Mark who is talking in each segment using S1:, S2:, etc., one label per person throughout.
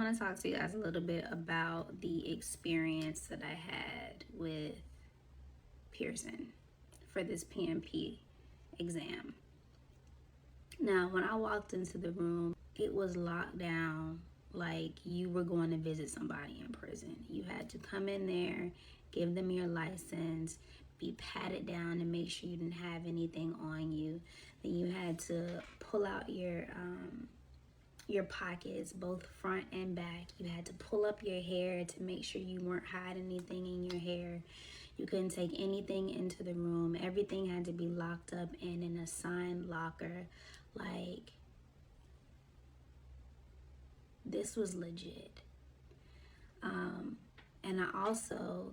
S1: want to talk to you guys a little bit about the experience that I had with Pearson for this PMP exam. Now, when I walked into the room, it was locked down like you were going to visit somebody in prison. You had to come in there, give them your license, be patted down to make sure you didn't have anything on you. Then you had to pull out your pockets, both front and back. You had to pull up your hair to make sure you weren't hiding anything in your hair. You couldn't take anything into the room. Everything had to be locked up in an assigned locker. Like, this was legit. And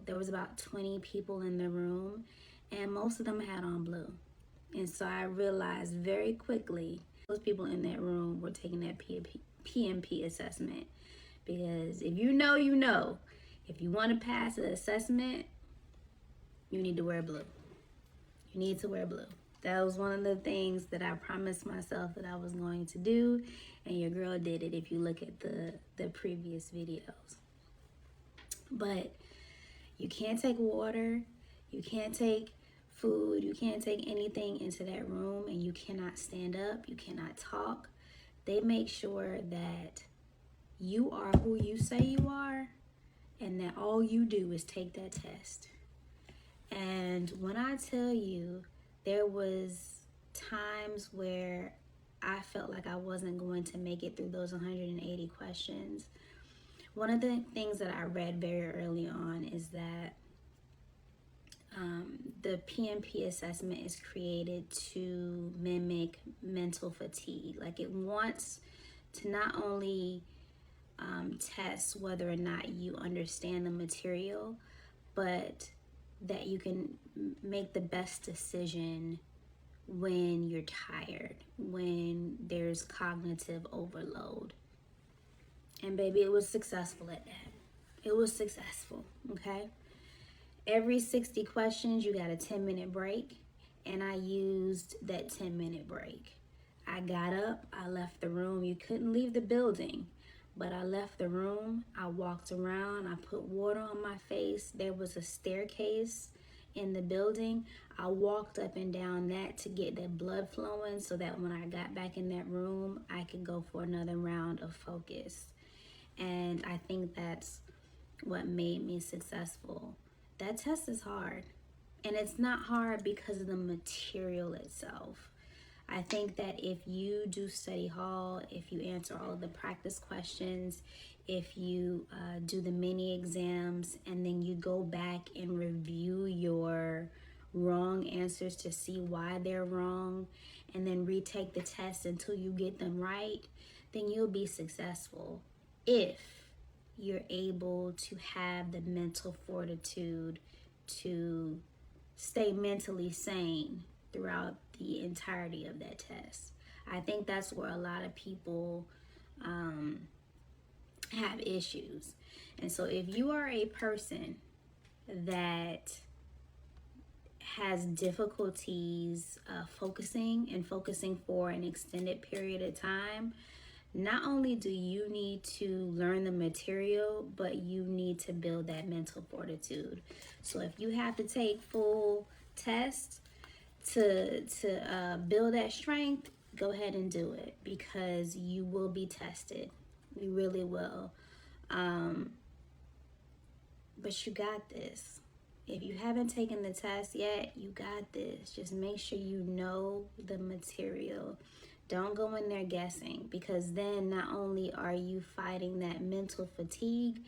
S1: there was about 20 people in the room, and most of them had on blue. And so I realized very quickly those people in that room were taking that PMP assessment. Because if you know, you know. If you want to pass the assessment, you need to wear blue. You need to wear blue. That was one of the things that I promised myself that I was going to do, and your girl did it if you look at the previous videos. But you can't take water, you can't take food, you can't take anything into that room, and you cannot stand up, you cannot talk. They make sure that you are who you say you are, and that all you do is take that test. And when I tell you, there was times where I felt like I wasn't going to make it through those 180 questions. One of the things that I read very early on is that the PMP assessment is created to mimic mental fatigue. Like, it wants to not only test whether or not you understand the material, but that you can make the best decision when you're tired, when there's cognitive overload. And baby, it was successful at that. It was successful, okay? Every 60 questions, you got a 10-minute break, and I used that 10-minute break. I got up, I left the room. You couldn't leave the building, but I left the room. I walked around, I put water on my face. There was a staircase in the building. I walked up and down that to get the blood flowing so that when I got back in that room, I could go for another round of focus. And I think that's what made me successful. That test is hard. And it's not hard because of the material itself. I think that if you do study hall, if you answer all of the practice questions, if you do the mini exams, and then you go back and review your wrong answers to see why they're wrong, and then retake the test until you get them right, then you'll be successful if you're able to have the mental fortitude to stay mentally sane throughout the entirety of that test. I think that's where a lot of people have issues. And so if you are a person that has difficulties focusing for an extended period of time, not only do you need to learn the material, but you need to build that mental fortitude. So if you have to take full tests to build that strength, go ahead and do it, because you will be tested. You really will. But you got this. If you haven't taken the test yet, you got this. Just make sure you know the material. Don't go in there guessing, because then not only are you fighting that mental fatigue,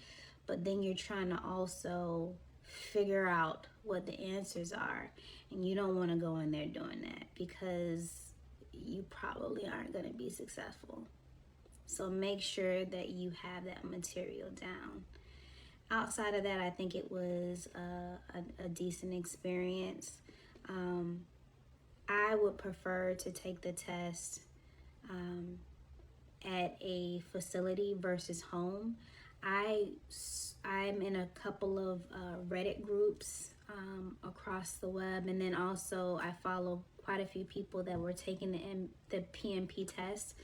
S1: but then you're trying to also figure out what the answers are. And you don't want to go in there doing that, because you probably aren't going to be successful. So make sure that you have that material down. Outside of that, I think it was a decent experience. I would prefer to take the test at a facility versus home. I'm in a couple of Reddit groups across the web, and then also I follow quite a few people that were taking the PMP test.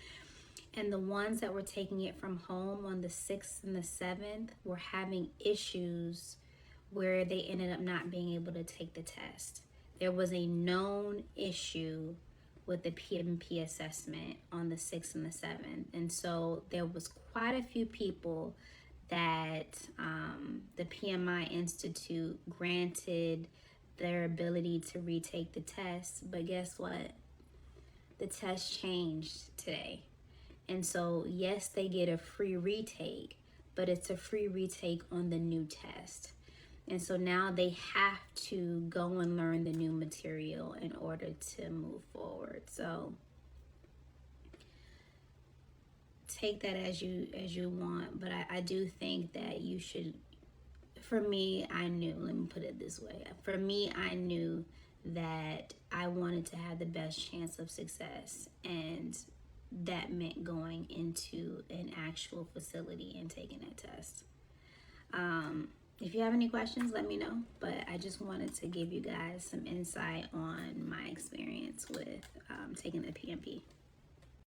S1: And the ones that were taking it from home on the 6th and the 7th were having issues where they ended up not being able to take the test. There was a known issue with the PMP assessment on the 6th and the 7th. And so there was quite a few people that the PMI Institute granted their ability to retake the test. But guess what? The test changed today. And so, yes, they get a free retake, but it's a free retake on the new test. And so now they have to go and learn the new material in order to move forward. So take that as you want, but I do think that you should. For me, I knew, let me put it this way. For me, I knew that I wanted to have the best chance of success, and that meant going into an actual facility and taking that test. If you have any questions, let me know. But I just wanted to give you guys some insight on my experience with taking the PMP.